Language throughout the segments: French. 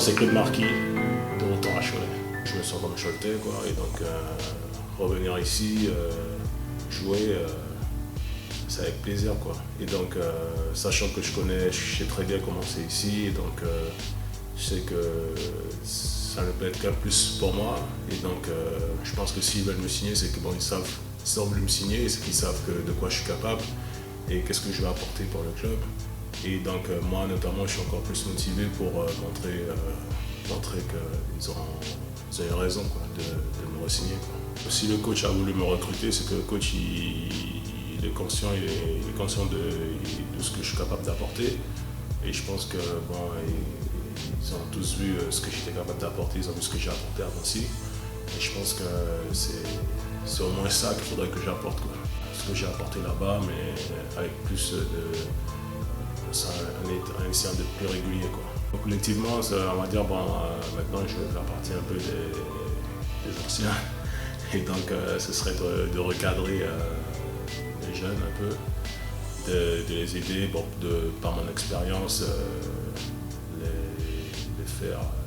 c'est Claude Marquis, de retour à Cholet. Je me sens comme Choletais, quoi, et donc revenir ici, jouer, c'est avec plaisir, quoi. Et donc, sachant que je sais très bien comment c'est ici, et donc je sais que ça ne peut être qu'un plus pour moi. Et donc, je pense que s'ils veulent me signer, c'est que bon, ils veulent me signer, c'est qu'ils savent de quoi je suis capable et qu'est-ce que je vais apporter pour le club. Et donc, moi, notamment, je suis encore plus motivé pour montrer qu'ils ont raison, quoi, de me re-signer, quoi. Si le coach a voulu me recruter, c'est que le coach il est conscient de ce que je suis capable d'apporter. Et je pense que bon, ils ont tous vu ce que j'étais capable d'apporter, ils ont vu ce que j'ai apporté avant aussi. Et je pense que c'est au moins ça qu'il faudrait que j'apporte, quoi. Ce que j'ai apporté là-bas, mais avec plus un essai de plus régulier, quoi. Donc, collectivement, on va dire, bon, maintenant je fais partie un peu des anciens. Et donc ce serait de recadrer les jeunes un peu, de les aider, bon, par mon expérience,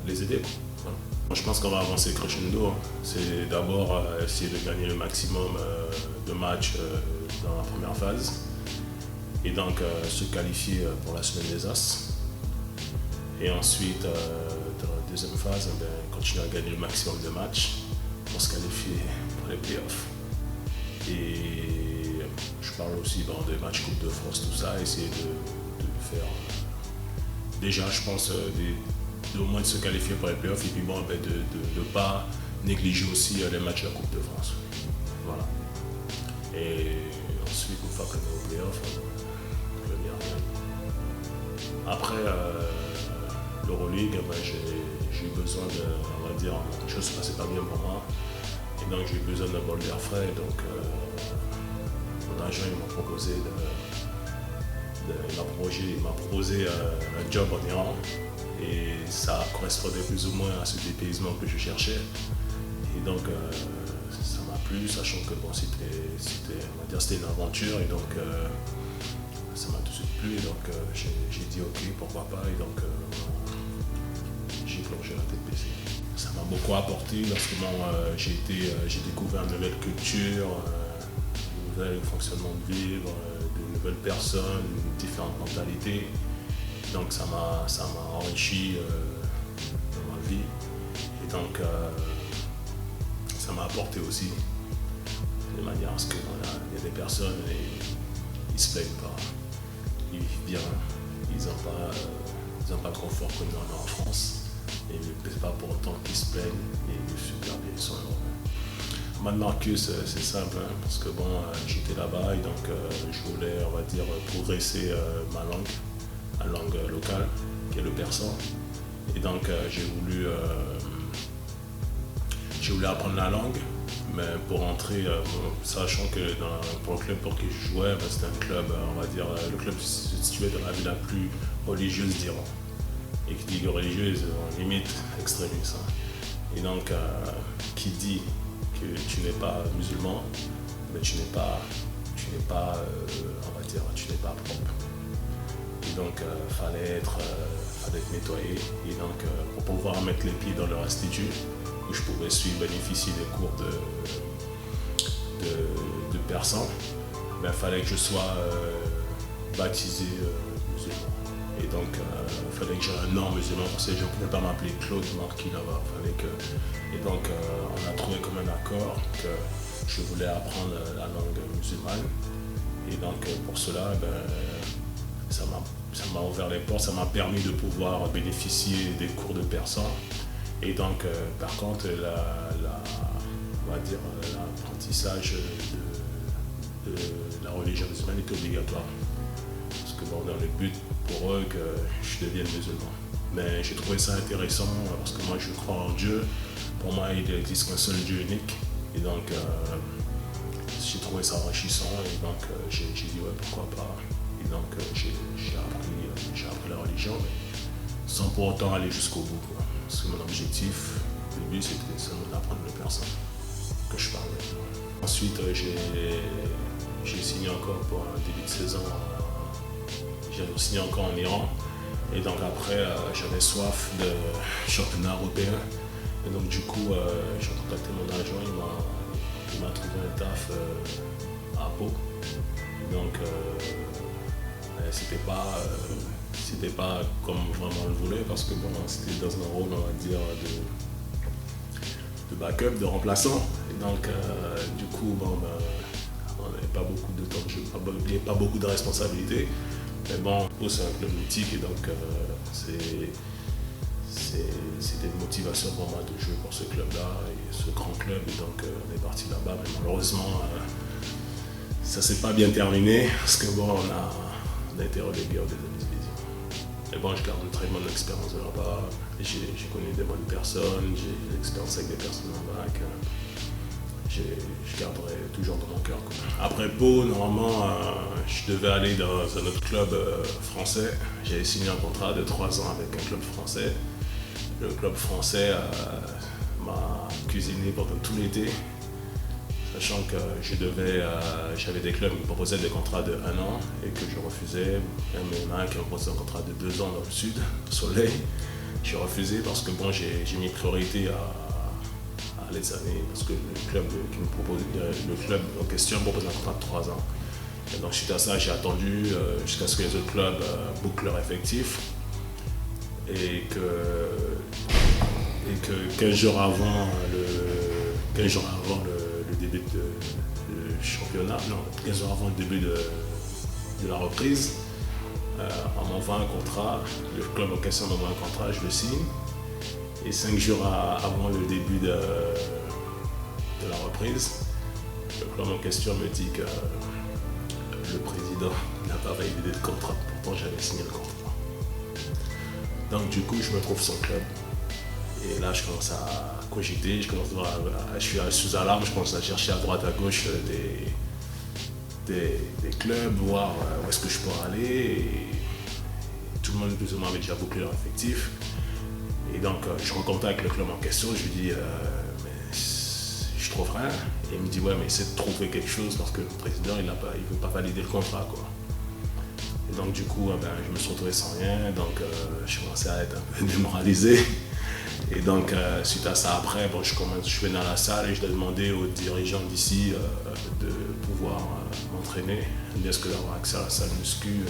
les aider, quoi. Voilà. Je pense qu'on va avancer crescendo. C'est d'abord essayer de gagner le maximum de matchs dans la première phase et donc se qualifier pour la semaine des As. Et ensuite, dans la deuxième phase, continuer à gagner le maximum de matchs pour se qualifier pour les playoffs. Et je parle aussi des matchs Coupe de France, tout ça, essayer de faire déjà, je pense, au moins de se qualifier pour les playoffs et puis bon, de ne pas négliger aussi les matchs de la Coupe de France. Voilà. Et ensuite, une fois qu'on est au playoff, on venir bien. Après l'Euroleague, j'ai eu besoin on va dire, les choses ne se passaient pas bien pour moi. Et donc j'ai eu besoin d'un bol d'air frais. Donc mon agent m'a proposé il m'a proposé un job en Iran. Et ça correspondait plus ou moins à ce dépaysement que je cherchais. Et donc ça m'a plu, sachant que bon, c'était une aventure. Et donc ça m'a tout de suite plu. Et donc j'ai dit ok, pourquoi pas. Et donc j'ai plongé la tête baissée. Ça m'a beaucoup apporté lorsque j'ai découvert une nouvelle culture, un nouvel fonctionnement de vivre, de nouvelles personnes, différentes mentalités. Donc ça m'a enrichi dans ma vie. Et donc ça m'a apporté aussi de manière à ce qu'il y a des personnes et ils se plaignent pas, ils vivent bien, ils n'ont pas de confort comme on a en France. Et c'est pas pour autant qu'ils se plaignent et ils vivent super bien, ils sont heureux. Maintenant que c'est simple, hein, parce que bon, j'étais là-bas et donc je voulais, on va dire, progresser ma langue locale, qui est le persan. Et donc j'ai voulu apprendre la langue, mais pour entrer, sachant que pour le club pour qui je jouais, c'était un club, on va dire, le club se situait dans la ville la plus religieuse d'Iran. Et qui dit religieuse, limite extrémiste. Hein. Et donc, qui dit que tu n'es pas musulman, mais tu n'es pas, on va dire, tu n'es pas propre. Et donc, fallait être nettoyé. Et donc, pour pouvoir mettre les pieds dans leur institut, où je pouvais bénéficier des cours de persan, il fallait que je sois baptisé musulman. Et donc, il fallait que j'ai un nom musulman, parce que je ne pouvais pas m'appeler Claude Marquis là-bas. Et donc, on a trouvé comme un accord que je voulais apprendre la langue musulmane. Et donc, pour cela, ça m'a ouvert les portes, ça m'a permis de pouvoir bénéficier des cours de persan. Et donc, par contre, on va dire, l'apprentissage de la religion musulmane est obligatoire. Parce que bon, dans le but pour eux que je devienne musulman. Mais j'ai trouvé ça intéressant parce que moi je crois en Dieu. Pour moi, il n'existe qu'un seul Dieu unique. Et donc, j'ai trouvé ça enrichissant. Et donc, j'ai dit ouais, pourquoi pas. Et donc, j'ai appris la religion, mais sans pour autant aller jusqu'au bout, quoi. Parce que mon objectif, le but, c'était d'apprendre le persan que je parle maintenant. Ensuite, j'ai signé encore pour un début de saison. J'ai signé encore en Iran. Et donc après, j'avais soif de championnat européen. Et donc du coup, j'ai contacté mon agent, il m'a trouvé un taf à Pau. Et donc c'était pas comme vraiment on le voulait parce que bon, c'était dans un rôle, on va dire, de backup, de remplaçant. Et donc du coup, bon, on n'avait pas beaucoup de temps de jeu, il n'y avait pas beaucoup de responsabilités. Mais bon, Pau c'est un club mythique et donc c'était une motivation pour moi de jouer pour ce club-là et ce grand club. Et donc on est parti là-bas, mais malheureusement ça s'est pas bien terminé parce que bon, on a été relégué en deuxième division. Mais bon, je garde une très bonne expérience de là-bas. J'ai connu des bonnes personnes, j'ai eu l'expérience avec des personnes là-bas que je garderai toujours dans mon cœur. Après Pau, normalement, je devais aller dans un autre club français. J'avais signé un contrat de 3 ans avec un club français. Le club français m'a cuisiné pendant tout l'été, sachant que j'avais des clubs qui me proposaient des contrats de 1 an et que je refusais. Même il y en a un qui me proposait un contrat de 2 ans dans le sud, au soleil. J'ai refusé parce que bon, j'ai mis priorité à les années, parce que le club en question me proposait un contrat de 3 ans. Et donc suite à ça, j'ai attendu jusqu'à ce que les autres clubs bouclent leur effectif. Et que 15 jours avant le début du championnat, non, 15 jours avant le début de la reprise, on m'envoie un contrat, le club en question m'envoie un contrat, je le signe. Et 5 jours avant le début de la reprise, le club en question me dit que le président n'a pas validé le contrat, pourtant j'avais signé le contrat. Donc du coup, je me trouve sans club. Et là, je commence à cogiter, je suis sous alarme, je commence à chercher à droite, à gauche des clubs, voir où est-ce que je pourrais aller. Et tout le monde plus ou moins avait déjà bouclé leur effectif. Et donc, je recontacte le club en question, je lui dis, mais je trouve rien. Et il me dit, ouais, mais essaie de trouver quelque chose parce que le président, il ne veut pas valider le contrat, quoi. Et donc du coup, je me suis retrouvé sans rien, donc je commençais à être un peu démoralisé. Et donc suite à ça, après, bon, je vais dans la salle et je dois demander aux dirigeants d'ici de pouvoir m'entraîner, est-ce que d'avoir accès à la salle muscu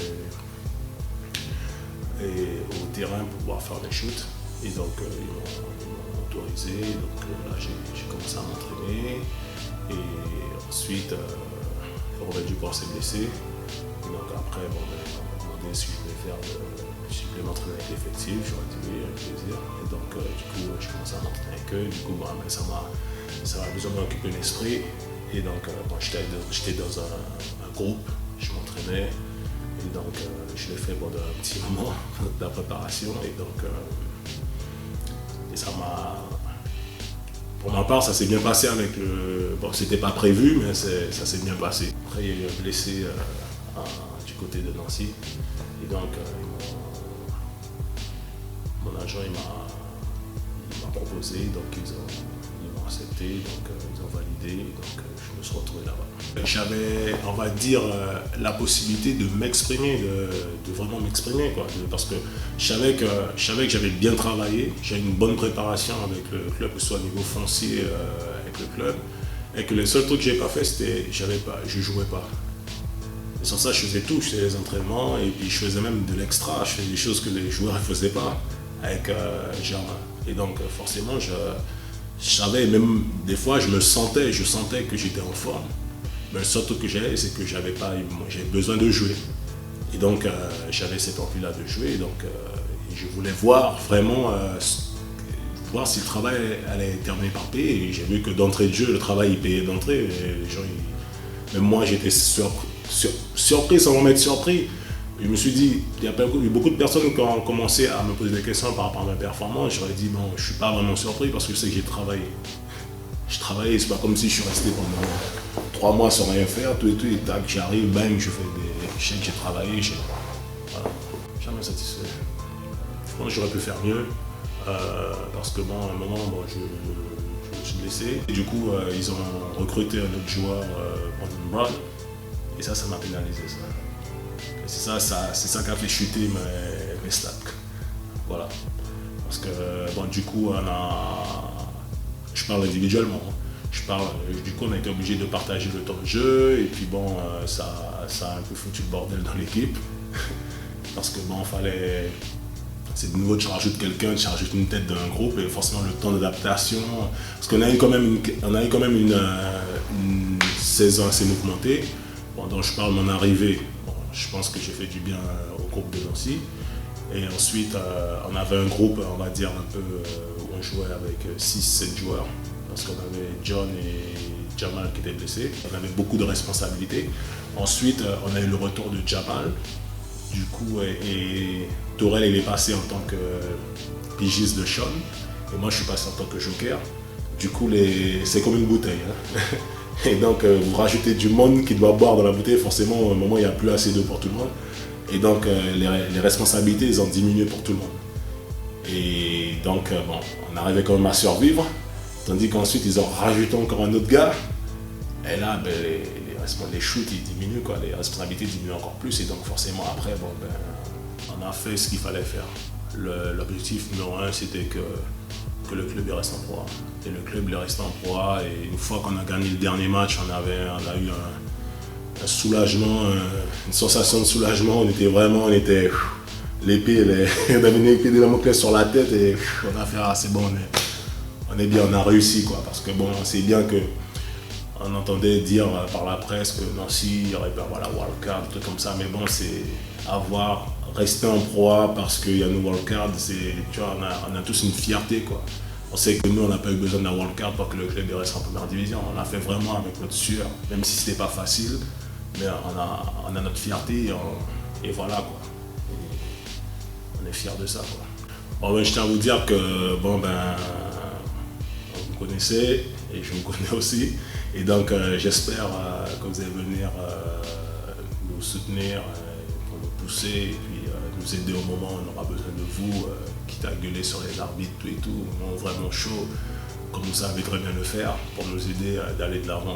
et au terrain pour pouvoir faire des shoots. Et donc ils m'ont autorisé, donc là j'ai commencé à m'entraîner. Et ensuite, Robert Duport s'est blessé. Donc après, bon, on m'a demandé si je voulais m'entraîner avec l'effectif, j'aurais dit oui, avec plaisir. Et donc du coup, je commençais à m'entraîner avec eux. Du coup, ça m'a plus ou moins occupé l'esprit. Et donc, j'étais dans un groupe, je m'entraînais. Et donc, je l'ai fait pendant un petit moment de la préparation. Et donc, pour ma part, ça s'est bien passé avec le... Bon, c'était pas prévu, mais ça s'est bien passé. Après, il y a eu un blessé du côté de Nancy. Et donc, mon agent, il m'a proposé, donc ils m'ont accepté, donc ils ont validé, donc je me suis retrouvé là-bas. J'avais, on va dire, la possibilité de m'exprimer, de vraiment m'exprimer, quoi, parce que je savais que j'avais bien travaillé, j'avais une bonne préparation avec le club, que ce soit au niveau foncier avec le club, et que le seul truc que j'ai pas fait, c'était, je jouais pas. Et sans ça, je faisais tout, je faisais les entraînements, et puis je faisais même de l'extra, je faisais des choses que les joueurs ne faisaient pas avec Germain. Et donc forcément, je savais, même des fois, je sentais que j'étais en forme. Mais le seul truc que j'avais, c'est que j'avais besoin de jouer. Et donc j'avais cette envie-là de jouer, donc je voulais voir vraiment voir si le travail allait terminer par payer. Et j'ai vu que d'entrée de jeu, le travail il payait d'entrée. Et les gens, même moi, j'étais surpris sans m'en être surpris. Je me suis dit, il y a beaucoup de personnes qui ont commencé à me poser des questions par rapport à ma performance. J'aurais dit non, je ne suis pas vraiment surpris parce que je sais que j'ai travaillé. Je travaillais, c'est pas comme si je suis resté pendant 3 mois sans rien faire, tout et tac, j'arrive, bang, je fais je sais que j'ai travaillé, voilà, jamais satisfait. Je pense que j'aurais pu faire mieux parce que bon, à un moment, bon, je me suis blessé. Et du coup, ils ont recruté un autre joueur, Brandon Brown, et ça m'a pénalisé. Ça. C'est ça qui a fait chuter mes mes stats. Voilà. Parce que bon, du coup, je parle individuellement. Du coup, on a été obligé de partager le temps de jeu et puis bon, ça a un peu foutu le bordel dans l'équipe. Parce que bon, c'est de nouveau tu rajoutes quelqu'un, tu rajoutes une tête d'un groupe et forcément le temps d'adaptation. Parce qu'on a eu quand même une saison assez mouvementée. Bon, donc je parle de mon arrivée. Bon, je pense que j'ai fait du bien au groupe de Nancy. Et ensuite, on avait un groupe, on va dire, un peu où on jouait avec 6-7 joueurs. Parce qu'on avait John et Jamal qui étaient blessés. On avait beaucoup de responsabilités. Ensuite, on a eu le retour de Jamal. Du coup, et Torel, il est passé en tant que pigiste de Sean. Et moi, je suis passé en tant que joker. Du coup, c'est comme une bouteille. Hein. Et donc, vous rajoutez du monde qui doit boire dans la bouteille. Forcément, à un moment, il n'y a plus assez d'eau pour tout le monde. Et donc, les responsabilités, ils ont diminué pour tout le monde. Et donc, bon, on arrivait quand même à survivre. Tandis qu'ensuite, ils ont rajouté encore un autre gars. Et là, ben, les shoots, ils diminuent, quoi. Les responsabilités diminuent encore plus. Et donc, forcément, après, bon, ben, on a fait ce qu'il fallait faire. L'objectif numéro 1, c'était que le club reste en proie. Et le club il reste en proie. Et une fois qu'on a gagné le dernier match, on a eu un soulagement, une sensation de soulagement. On était l'épée, on avait une épée de Damoclès sur la tête et on a fait c'est bon, on est bien, on a réussi, quoi. Parce que bon, c'est bien que on entendait dire par la presse que Nancy il aurait pu avoir la wildcard, des trucs comme ça, mais bon, c'est rester en proie parce qu'il y a nos wildcards, tu vois, on a tous une fierté, quoi. On sait que nous, on n'a pas eu besoin de la wildcard pour que le club reste en première division. On l'a fait vraiment avec notre sueur, même si c'était pas facile, mais on a notre fierté et voilà, quoi. Et on est fiers de ça, quoi. Bon, ben, je tiens à vous dire que, bon, ben, vous connaissez et je vous connais aussi. Et donc, j'espère que vous allez venir nous soutenir, pour nous pousser et puis nous aider au moment où on aura besoin de vous, quitte à gueuler sur les arbitres, tout et tout, au moment vraiment chaud, comme vous savez très bien le faire, pour nous aider d'aller de l'avant.